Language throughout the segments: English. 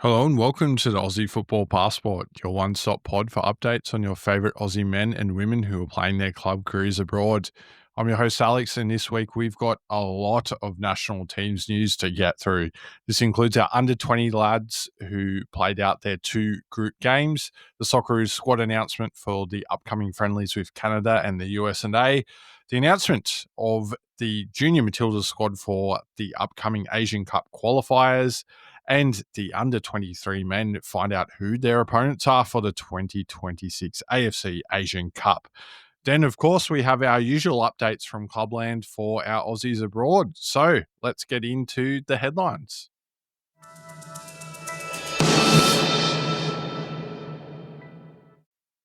Hello and welcome to the Aussie Football Passport, your one-stop pod for updates on your favourite Aussie men and women who are playing their club careers abroad. I'm your host Alex, and this week we've got a lot of national teams news to get through. This includes our under-20 lads who played out their two group games, the Socceroo squad announcement for the upcoming friendlies with Canada and the USA, the announcement of the Junior Matildas squad for the upcoming Asian Cup qualifiers, and the under-23 men find out who their opponents are for the 2026 AFC Asian Cup. Then, of course, we have our usual updates from Clubland for our Aussies abroad. So let's get into the headlines.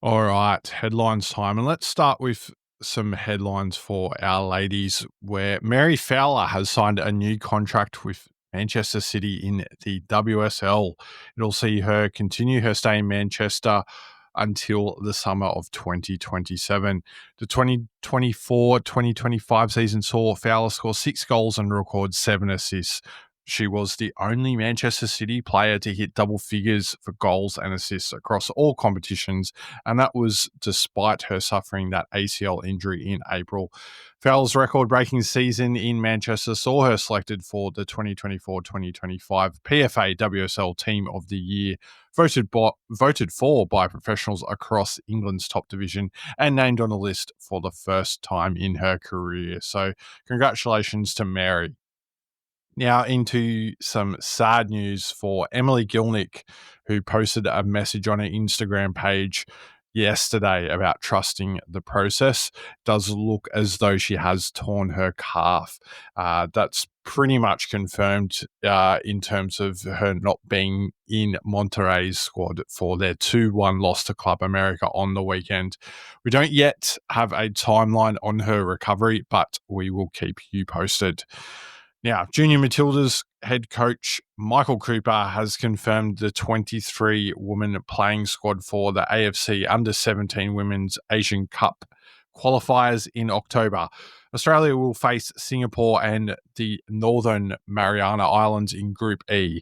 All right, headlines time. And let's start with some headlines for our ladies, where Mary Fowler has signed a new contract with Manchester City in the WSL. It'll see her continue her stay in Manchester until the summer of 2027. The 2024-2025 season saw Fowler score 6 goals and record 7 assists. She was the only Manchester City player to hit double figures for goals and assists across all competitions, and that was despite her suffering that ACL injury in April. Fowler's record-breaking season in Manchester saw her selected for the 2024-2025 PFA WSL Team of the Year, voted for by professionals across England's top division, and named on the list for the first time in her career. So congratulations to Mary. Now into some sad news for Emily Gilnick, who posted a message on her Instagram page yesterday about trusting the process. Does look as though she has torn her calf. That's pretty much confirmed in terms of her not being in Monterrey's squad for their 2-1 loss to Club America on the weekend. We don't yet have a timeline on her recovery, but we will keep you posted. Now, Junior Matildas head coach Michael Cooper has confirmed the 23-woman playing squad for the AFC Under-17 Women's Asian Cup qualifiers in October. Australia will face Singapore and the Northern Mariana Islands in Group E,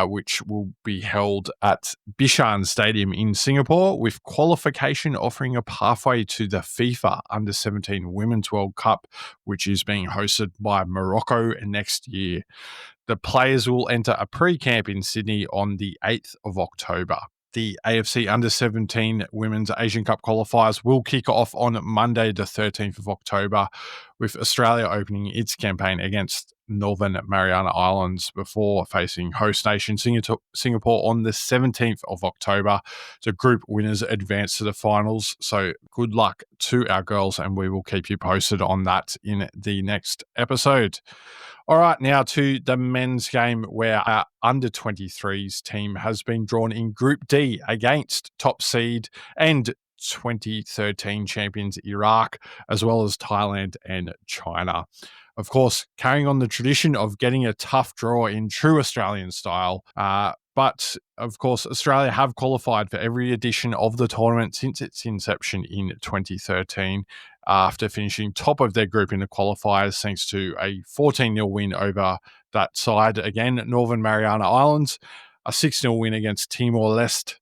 which will be held at Bishan Stadium in Singapore, with qualification offering a pathway to the FIFA Under-17 Women's World Cup, which is being hosted by Morocco next year. The players will enter a pre-camp in Sydney on the 8th of October. The AFC Under-17 Women's Asian Cup qualifiers will kick off on Monday, the 13th of October, with Australia opening its campaign against Northern Mariana Islands before facing host nation Singapore on the 17th of October. The group winners advance to the finals. So good luck to our girls, and we will keep you posted on that in the next episode. All right, now to the men's game, where our under-23s team has been drawn in Group D against top seed and 2013 champions Iraq, as well as Thailand and China. Of course, carrying on the tradition of getting a tough draw in true Australian style. But, of course, Australia have qualified for every edition of the tournament since its inception in 2013, after finishing top of their group in the qualifiers thanks to a 14-0 win over that side, again, Northern Mariana Islands, a 6-0 win against Timor-Leste,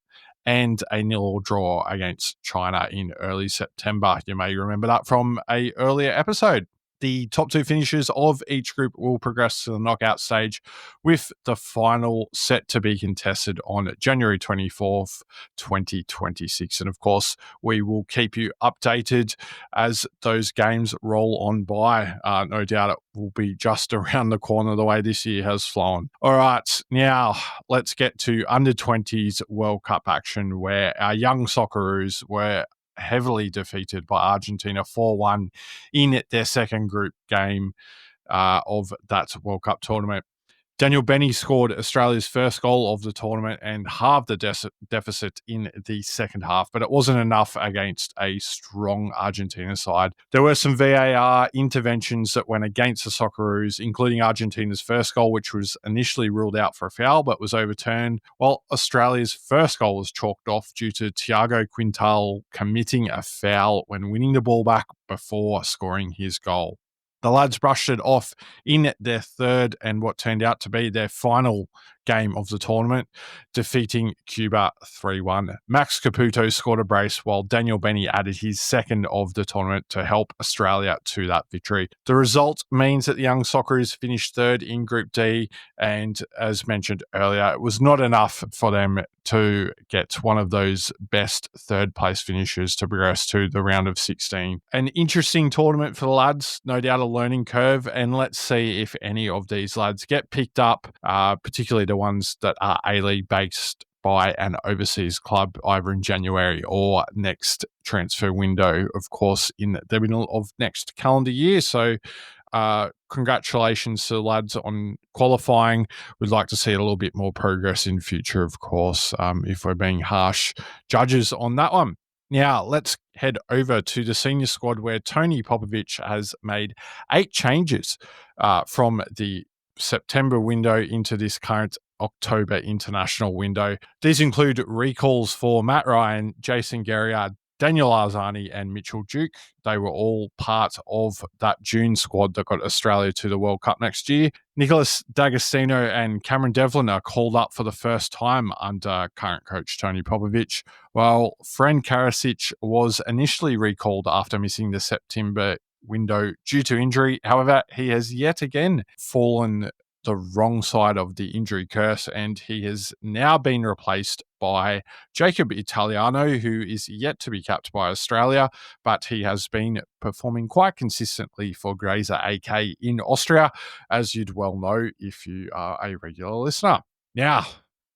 and a 0-0 draw against China in early September. You may remember that from an earlier episode. The top 2 finishers of each group will progress to the knockout stage, with the final set to be contested on January 24th, 2026. And of course, we will keep you updated as those games roll on by. No doubt it will be just around the corner the way this year has flown. All right, now let's get to under-20s World Cup action, where our young Socceroos were heavily defeated by Argentina 4-1 in their second group game of that World Cup tournament. Daniel Benny scored Australia's first goal of the tournament and halved the deficit in the second half, but it wasn't enough against a strong Argentina side. There were some VAR interventions that went against the Socceroos, including Argentina's first goal, which was initially ruled out for a foul but was overturned, while Australia's first goal was chalked off due to Thiago Quintal committing a foul when winning the ball back before scoring his goal. The lads brushed it off in their third and what turned out to be their final game of the tournament, defeating Cuba 3-1. Max Caputo scored a brace while Daniel Benny added his second of the tournament to help Australia to that victory. The result means that the young Socceroos finished third in Group D, and as mentioned earlier, it was not enough for them to get one of those best third place finishes to progress to the round of 16. An interesting tournament for the lads, no doubt a learning curve, and let's see if any of these lads get picked up, particularly the ones that are A-League based by an overseas club either in January or next transfer window, of course, in the middle of next calendar year. So congratulations to the lads on qualifying. We'd like to see a little bit more progress in future, of course, if we're being harsh judges on that one. Now, let's head over to the senior squad where Tony Popovic has made 8 changes from the September window into this current October international window. These include recalls for Matt Ryan, Jason Guerriard, Daniel Arzani and Mitchell Duke. They were all part of that June squad that got Australia to the World Cup next year. Nicholas D'Agostino and Cameron Devlin are called up for the first time under current coach Tony Popovic, while Fren Karasic was initially recalled after missing the September window due to injury. However, he has yet again fallen the wrong side of the injury curse, and he has now been replaced by Jacob Italiano, who is yet to be capped by Australia, but he has been performing quite consistently for Grazer AK in Austria, as you'd well know if you are a regular listener. Now,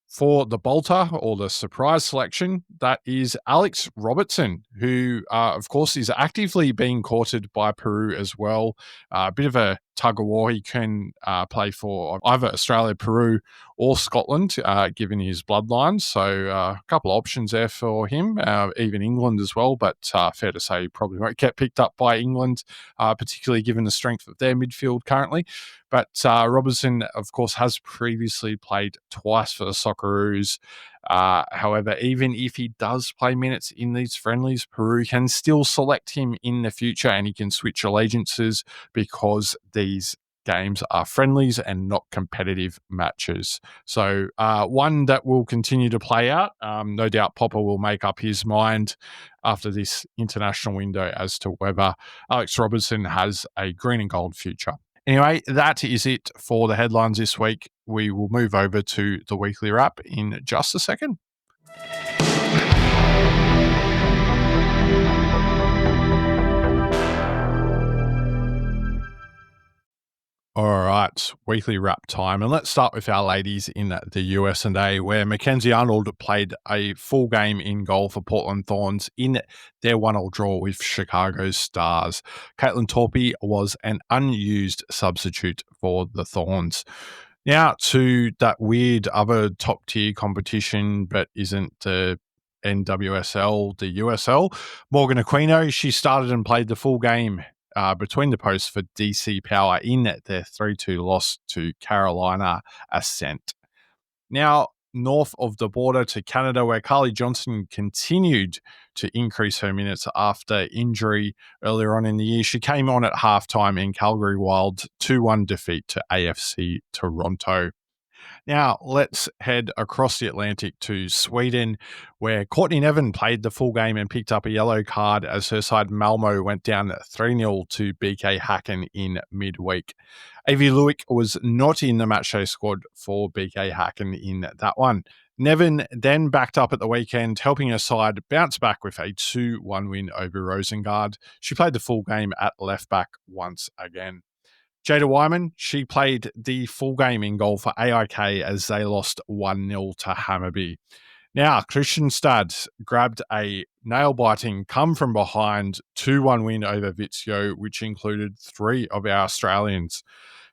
for the bolter or the surprise selection, that is Alex Robertson, who, of course, is actively being courted by Peru as well. A bit of a tug of war. He can play for either Australia, Peru, or Scotland, given his bloodline. So a couple of options there for him, even England as well. But fair to say, he probably won't get picked up by England, particularly given the strength of their midfield currently. But Robertson, of course, has previously played twice for the Socceroos. However, even if he does play minutes in these friendlies, Peru can still select him in the future and he can switch allegiances because these games are friendlies and not competitive matches. So one that will continue to play out. No doubt Popper will make up his mind after this international window as to whether Alex Robertson has a green and gold future. Anyway, that is it for the headlines this week. We will move over to the weekly wrap in just a second. All right, weekly wrap time. And let's start with our ladies in the US&A, where Mackenzie Arnold played a full game in goal for Portland Thorns in their 1-1 draw with Chicago Stars. Caitlin Torpey was an unused substitute for the Thorns. Now to that weird other top-tier competition, but isn't the NWSL, the USL. Morgan Aquino, she started and played the full game between the posts for DC Power in their 3-2 loss to Carolina Ascent. Now, north of the border to Canada, where Carly Johnson continued to increase her minutes after injury earlier on in the year. She came on at halftime in Calgary Wild's 2-1 defeat to AFC Toronto. Now, let's head across the Atlantic to Sweden, where Courtney Nevin played the full game and picked up a yellow card as her side Malmo went down 3-0 to BK Häcken in midweek. Avi Lewick was not in the matchday squad for BK Häcken in that one. Nevin then backed up at the weekend, helping her side bounce back with a 2-1 win over Rosengard. She played the full game at left back once again. Jada Wyman, she played the full game in goal for AIK as they lost 1-0 to Hammarby. Now, Kristianstad grabbed a nail-biting come-from-behind 2-1 win over Vitsio, which included 3 of our Australians.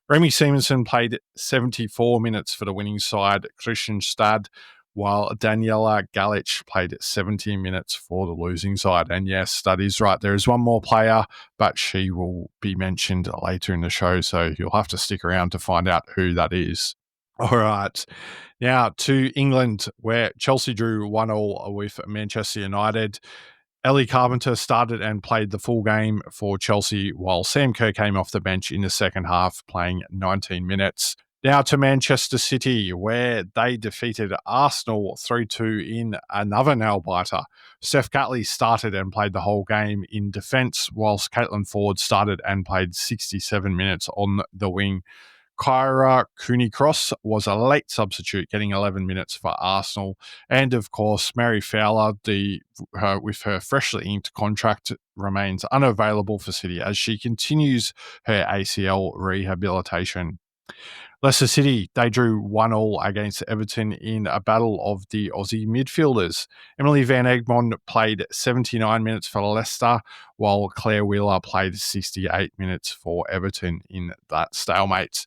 Remy Simonson played 74 minutes for the winning side, Kristianstad, while Daniela Galic played 70 minutes for the losing side. And yes, that is right. There is one more player, but she will be mentioned later in the show, so you'll have to stick around to find out who that is. All right. Now to England, where Chelsea drew 1-1 with Manchester United. Ellie Carpenter started and played the full game for Chelsea, while Sam Kerr came off the bench in the second half, playing 19 minutes. Now to Manchester City, where they defeated Arsenal 3-2 in another nail-biter. Steph Catley started and played the whole game in defence, whilst Caitlin Ford started and played 67 minutes on the wing. Kyra Cooney-Cross was a late substitute, getting 11 minutes for Arsenal. And, of course, Mary Fowler, with her freshly inked contract, remains unavailable for City as she continues her ACL rehabilitation. Leicester City, they drew 1-1 against Everton in a battle of the Aussie midfielders. Emily Van Egmond played 79 minutes for Leicester, while Claire Wheeler played 68 minutes for Everton in that stalemate.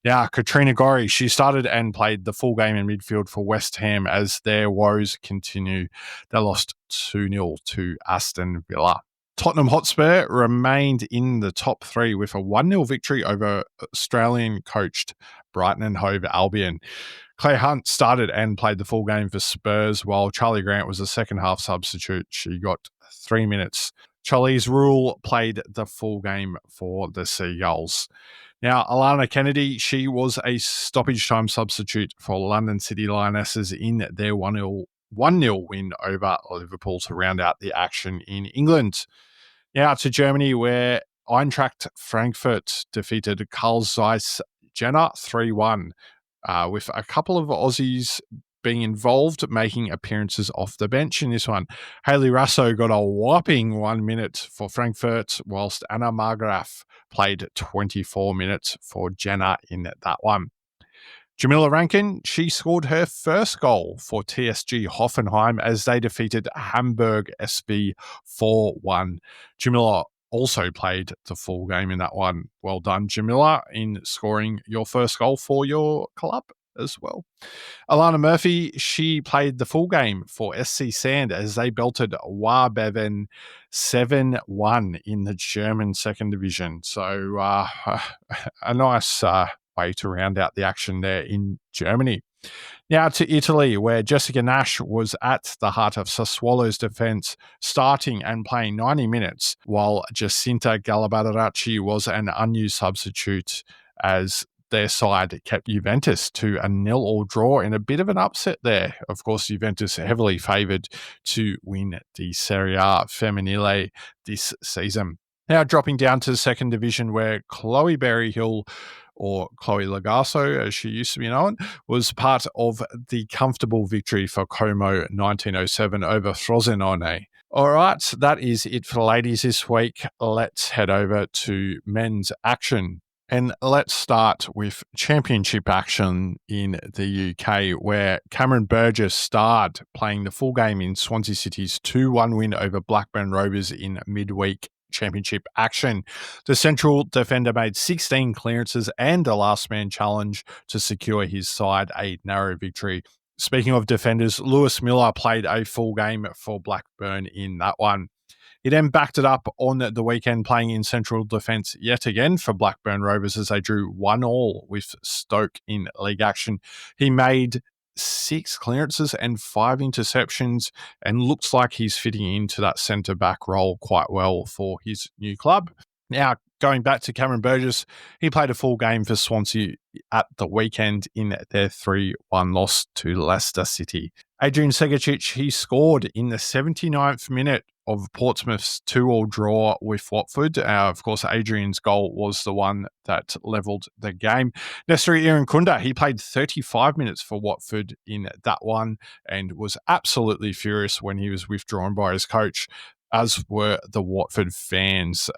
Now, Katrina Gorry, she started and played the full game in midfield for West Ham as their woes continue. They lost 2-0 to Aston Villa. Tottenham Hotspur remained in the top three with a 1-0 victory over Australian-coached Brighton and Hove Albion. Claire Hunt started and played the full game for Spurs, while Charlie Grant was a second-half substitute. She got 3 minutes. Charlize Rule played the full game for the Seagulls. Now, Alana Kennedy, she was a stoppage-time substitute for London City Lionesses in their 1-0 win over Liverpool to round out the action in England. Now to Germany, where Eintracht Frankfurt defeated Karl Zeiss Jena 3-1, with a couple of Aussies being involved, making appearances off the bench in this one. Hayley Rasso got a whopping 1 minute for Frankfurt, whilst Anna Margraf played 24 minutes for Jena in that one. Jamila Rankin, she scored her first goal for TSG Hoffenheim as they defeated Hamburg SV 4-1. Jamila also played the full game in that one. Well done, Jamila, in scoring your first goal for your club as well. Alana Murphy, she played the full game for SC Sand as they belted Warbeven 7-1 in the German second division. So a nice way to round out the action there in Germany. Now to Italy, where Jessica Nash was at the heart of Sassuolo's defence, starting and playing 90 minutes, while Jacinta Galabadaracci was an unused substitute as their side kept Juventus to a 0-0 draw in a bit of an upset there. Of course, Juventus heavily favoured to win the Serie A Femminile this season. Now dropping down to the second division, where Chloe Berryhill, or Chloe Lagasso, as she used to be known, was part of the comfortable victory for Como 1907 over Frosinone. All right, that is it for the ladies this week. Let's head over to men's action. And let's start with championship action in the UK, where Cameron Burgess starred, playing the full game in Swansea City's 2-1 win over Blackburn Rovers in midweek championship action. The central defender made 16 clearances and a last man challenge to secure his side a narrow victory. Speaking of defenders, Lewis Miller played a full game for Blackburn in that one. He then backed it up on the weekend, playing in central defence yet again for Blackburn Rovers as they drew 1-1 with Stoke in league action. He made 6 clearances and 5 interceptions and looks like he's fitting into that centre-back role quite well for his new club. Now, going back to Cameron Burgess, he played a full game for Swansea at the weekend in their 3-1 loss to Leicester City. Adrian Segicic, he scored in the 79th minute of Portsmouth's 2-2 draw with Watford. Of course, Adrian's goal was the one that levelled the game. Nestori Irankunda, he played 35 minutes for Watford in that one and was absolutely furious when he was withdrawn by his coach, as were the Watford fans.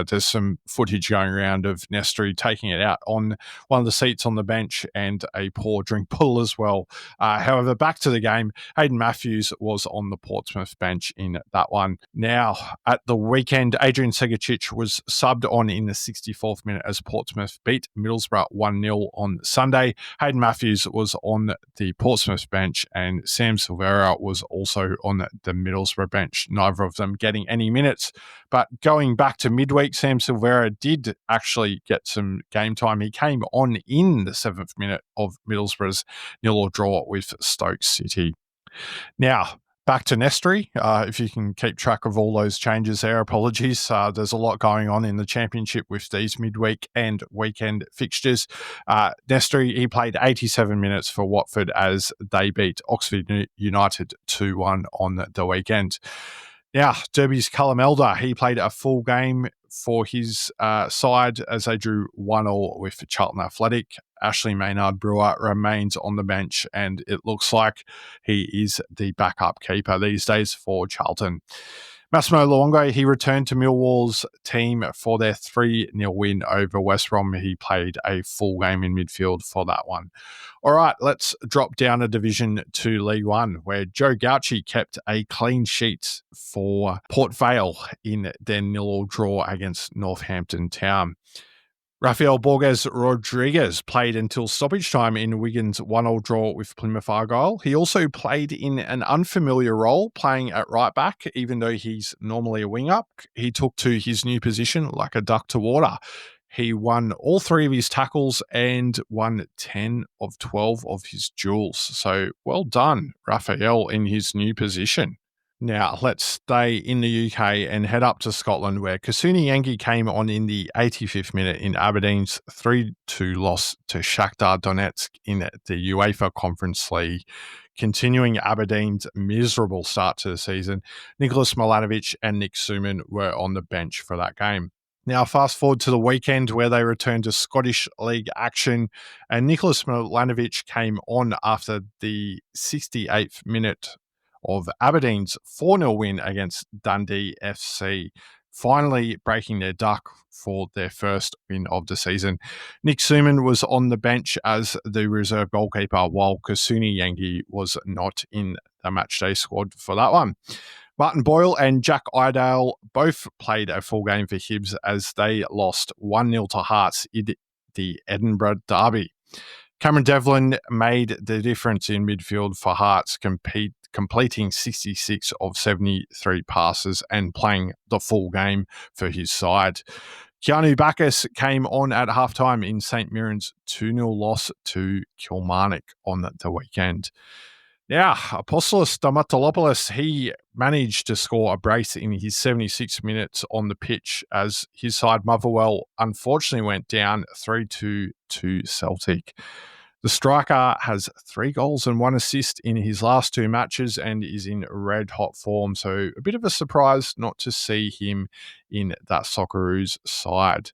There's some footage going around of Nestori taking it out on one of the seats on the bench and a poor drink pull as well. However, back to the game, Hayden Matthews was on the Portsmouth bench in that one. Now, at the weekend, Adrian Segicic was subbed on in the 64th minute as Portsmouth beat Middlesbrough 1-0 on Sunday. Hayden Matthews was on the Portsmouth bench and Sam Silvera was also on the Middlesbrough bench. Neither of them getting any minutes. But going back to midweek, Sam Silvera did actually get some game time. He came on in the 7th minute of Middlesbrough's 0-0 draw with Stoke City. Now, Back to Nestry, if you can keep track of all those changes there, apologies. There's a lot going on in the championship with these midweek and weekend fixtures. Nestry, he played 87 minutes for Watford as they beat Oxford United 2-1 on the weekend. Now, Derby's Callum Elder, he played a full game for his side as they drew 1-1 with Charlton Athletic. Ashley Maynard Brewer remains on the bench, and it looks like he is the backup keeper these days for Charlton. Massimo Luongo, he returned to Millwall's team for their 3-0 win over West Brom. He played a full game in midfield for that one. All right, let's drop down a division to League One, where Joe Gauci kept a clean sheet for Port Vale in their 0-0 draw against Northampton Town. Rafael Borges Rodriguez played until stoppage time in Wigan's 1-1 draw with Plymouth Argyle. He also played in an unfamiliar role, playing at right back, even though he's normally a wing-up. He took to his new position like a duck to water. He won all 3 of his tackles and won 10 of 12 of his duels. So well done, Rafael, in his new position. Now, let's stay in the UK and head up to Scotland, where Kasuni Yengi came on in the 85th minute in Aberdeen's 3-2 loss to Shakhtar Donetsk in the UEFA Conference League, continuing Aberdeen's miserable start to the season. Nicholas Milanovic and Nick Suman were on the bench for that game. Now, fast forward to the weekend where they returned to Scottish League action, and Nicholas Milanovic came on after the 68th minute of Aberdeen's 4-0 win against Dundee FC, finally breaking their duck for their first win of the season. Nick Suman was on the bench as the reserve goalkeeper, while Kasuni Yengi was not in the matchday squad for that one. Martin Boyle and Jack Idale both played a full game for Hibs as they lost 1-0 to Hearts in the Edinburgh Derby. Cameron Devlin made the difference in midfield for Hearts, completing 66 of 73 passes and playing the full game for his side. Keanu Bacchus came on at halftime in St Mirren's 2-0 loss to Kilmarnock on the weekend. Now, Apostolos Stamatolopoulos, he managed to score a brace in his 76 minutes on the pitch as his side Motherwell unfortunately went down 3-2 to Celtic. The striker has 3 goals and 1 assist in his last 2 matches and is in red-hot form, so a bit of a surprise not to see him in that Socceroo's side.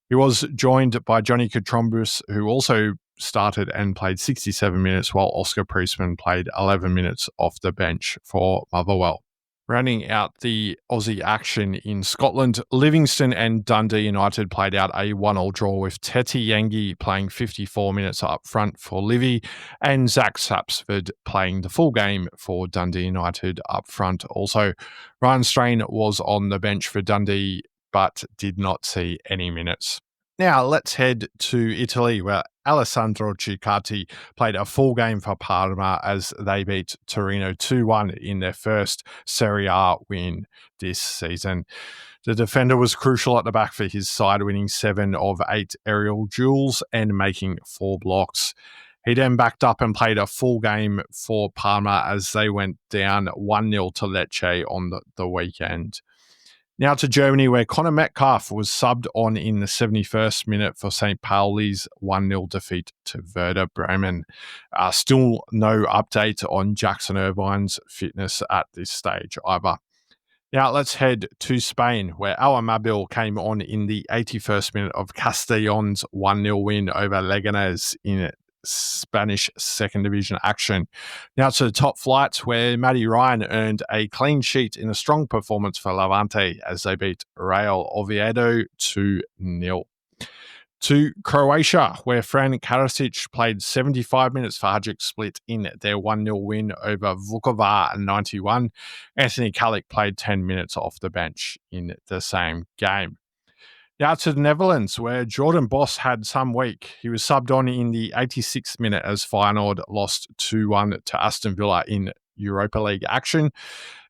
He was joined by Johnny Katrombus, who also started and played 67 minutes, while Oscar Priestman played 11 minutes off the bench for Motherwell. Rounding out the Aussie action in Scotland, Livingston and Dundee United played out a 1-1 draw with Teti Yengi playing 54 minutes up front for Livy and Zach Sapsford playing the full game for Dundee United up front. Also, Ryan Strain was on the bench for Dundee but did not see any minutes. Now, let's head to Italy, where Alessandro Ciccardi played a full game for Parma as they beat Torino 2-1 in their first Serie A win this season. The defender was crucial at the back for his side, winning 7 of 8 aerial duels and making 4 blocks. He then backed up and played a full game for Parma as they went down 1-0 to Lecce on the weekend. Now to Germany, where Connor Metcalf was subbed on in the 71st minute for St. Pauli's 1-0 defeat to Werder Bremen. Still no update on Jackson Irvine's fitness at this stage either. Now let's head to Spain, where Al Amabil came on in the 81st minute of Castellon's 1-0 win over Leganés in Spanish second division action. Now to the top flights, where Matty Ryan earned a clean sheet in a strong performance for Levante as they beat Real Oviedo 2-0. To Croatia, where Fran Karasic played 75 minutes for Hajduk Split in their 1-0 win over Vukovar 91. Anthony Kalic played 10 minutes off the bench in the same game. Now to the Netherlands, where Jordan Boss had some week. He was subbed on in the 86th minute as Feyenoord lost 2-1 to Aston Villa in Europa League action.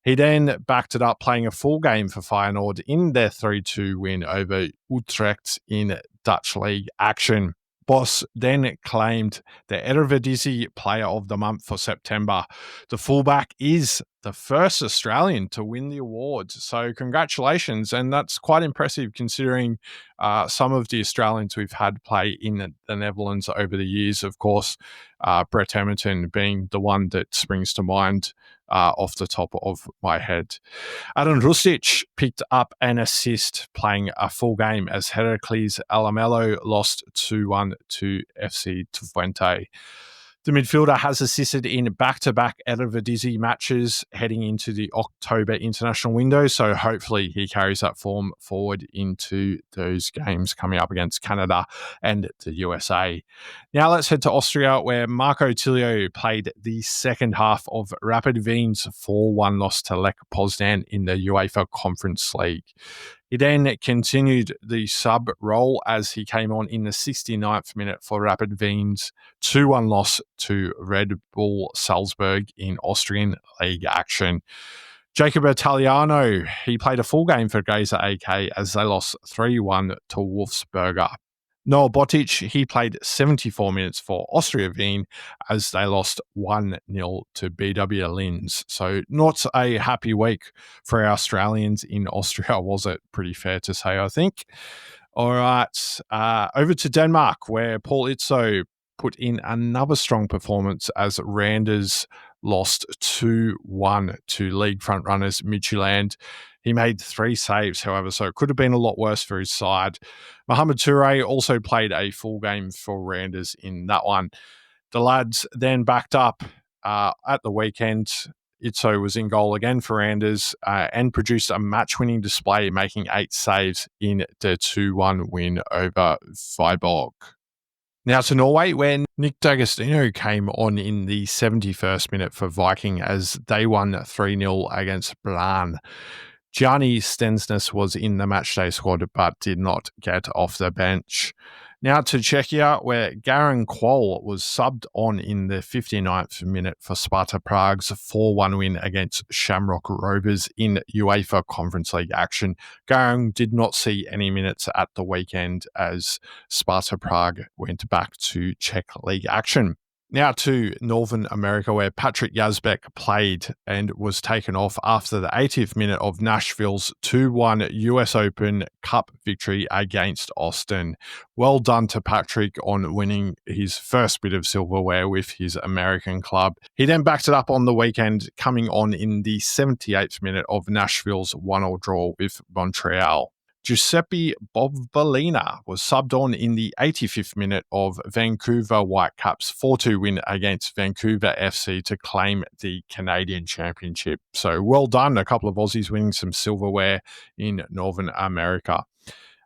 He then backed it up, playing a full game for Feyenoord in their 3-2 win over Utrecht in Dutch League action. Boss then claimed the Eredivisie Player of the Month for September. The fullback is the first Australian to win the award. So congratulations. And that's quite impressive considering some of the Australians we've had play in the Netherlands over the years. Of course, Brett Emerton being the one that springs to mind off the top of my head. Adam Rustic picked up an assist playing a full game as Heracles Alamelo lost 2-1 to FC Twente. The midfielder has assisted in back-to-back Eredivisie matches heading into the October international window, so hopefully he carries that form forward into those games coming up against Canada and the USA. Now let's head to Austria, where Marco Tilio played the second half of Rapid Wien's 4-1 loss to Lech Poznan in the UEFA Conference League. He then continued the sub role as he came on in the 69th minute for Rapid Wien's 2-1 loss to Red Bull Salzburg in Austrian League action. Jacob Italiano, he played a full game for Gaza AK as they lost 3-1 to Wolfsberger. Noel Botic, he played 74 minutes for Austria Wien as they lost 1-0 to BW Linz. So not a happy week for our Australians in Austria, was it? Pretty fair to say, I think. All right, over to Denmark, where Paul Itzo put in another strong performance as Randers lost 2-1 to league frontrunners Midtjylland. He made 3 saves, however, so it could have been a lot worse for his side. Mohamed Toure also played a full game for Randers in that one. The lads then backed up at the weekend. Itzo was in goal again for Randers and produced a match-winning display, making 8 saves in the 2-1 win over Viborg. Now to Norway, where Nick D'Agostino came on in the 71st minute for Viking as they won 3-0 against Brann. Gianni Stensnes was in the matchday squad but did not get off the bench. Now to Czechia, where Garan Quol was subbed on in the 59th minute for Sparta Prague's 4-1 win against Shamrock Rovers in UEFA Conference League action. Garan did not see any minutes at the weekend as Sparta Prague went back to Czech League action. Now to Northern America, where Patrick Yazbek played and was taken off after the 80th minute of Nashville's 2-1 US Open Cup victory against Austin. Well done to Patrick on winning his first bit of silverware with his American club. He then backed it up on the weekend, coming on in the 78th minute of Nashville's 1-1 draw with Montreal. Giuseppe Bobbolina was subbed on in the 85th minute of Vancouver Whitecaps' 4-2 win against Vancouver FC to claim the Canadian Championship. So well done, a couple of Aussies winning some silverware in Northern America.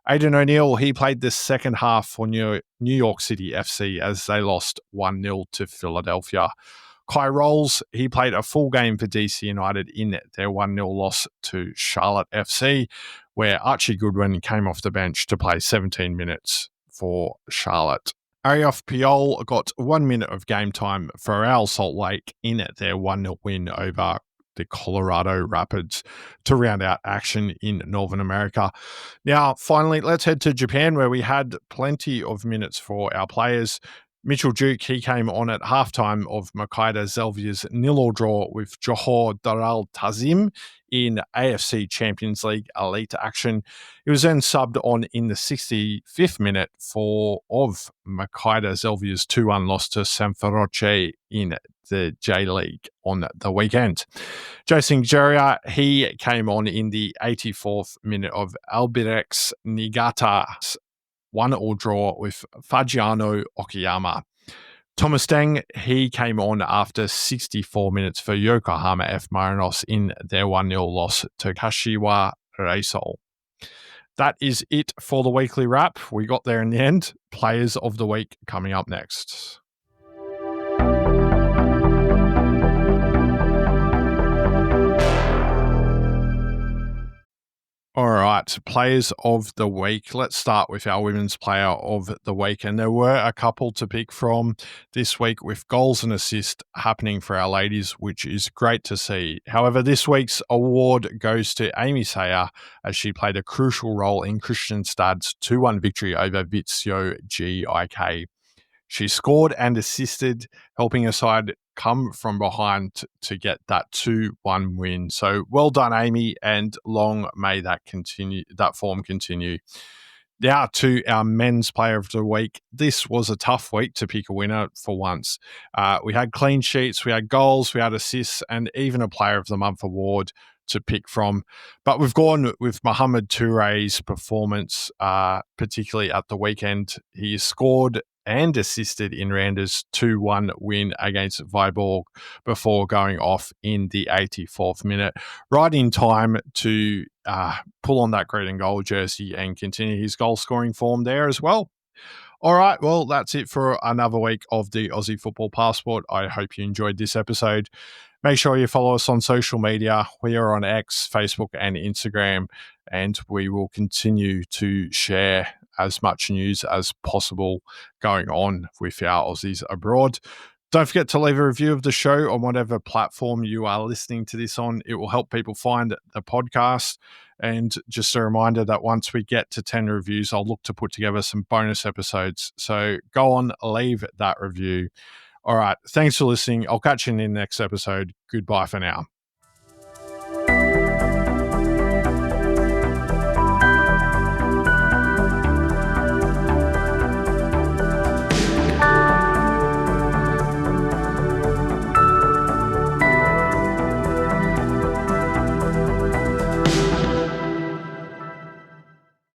Aidan O'Neill, he played the second half for New York City FC as they lost 1-0 to Philadelphia. Kai Rolls, he played a full game for DC United in their 1-0 loss to Charlotte FC, where Archie Goodwin came off the bench to play 17 minutes for Charlotte. Ariof Piol got 1 minute of game time for Real Salt Lake in their 1-0 win over the Colorado Rapids to round out action in Northern America. Now, finally, let's head to Japan, where we had plenty of minutes for our players. Mitchell Duke, he came on at halftime of Makeda Zelvia's 0-0 draw with Johor Darul Tazim in AFC Champions League elite action. He was then subbed on in the 65th minute of Makeda Zelvia's 2-1 loss to Sanfrecce in the J-League on the weekend. Jason Geria, he came on in the 84th minute of Albirex Niigata's 1-1 draw with Fagiano Okayama. Thomas Deng, he came on after 64 minutes for Yokohama F. Marinos in their 1-0 loss to Kashiwa Reysol. That is it for the weekly wrap. We got there in the end. Players of the week coming up next. All right, players of the week. Let's start with our women's player of the week. And there were a couple to pick from this week with goals and assists happening for our ladies, which is great to see. However, this week's award goes to Amy Sayer as she played a crucial role in Kristianstad's 2-1 victory over Vitsio GIK. She scored and assisted, helping her side come from behind to get that 2-1 win. So well done, Amy, and long may that form continue. Now to our men's player of the week. This was a tough week to pick a winner for once. We had clean sheets, we had goals, we had assists, and even a player of the month award to pick from. But we've gone with Mohamed Touré's performance, particularly at the weekend. He scored and assisted in Rander's 2-1 win against Viborg before going off in the 84th minute, right in time to pull on that green and gold jersey and continue his goal-scoring form there as well. All right, well, that's it for another week of the Aussie Football Passport. I hope you enjoyed this episode. Make sure you follow us on social media. We are on X, Facebook, and Instagram, and we will continue to share as much news as possible going on with our Aussies abroad. Don't forget to leave a review of the show on whatever platform you are listening to this on. It will help people find the podcast. And just a reminder that once we get to 10 reviews, I'll look to put together some bonus episodes. So go on, leave that review. All right. Thanks for listening. I'll catch you in the next episode. Goodbye for now.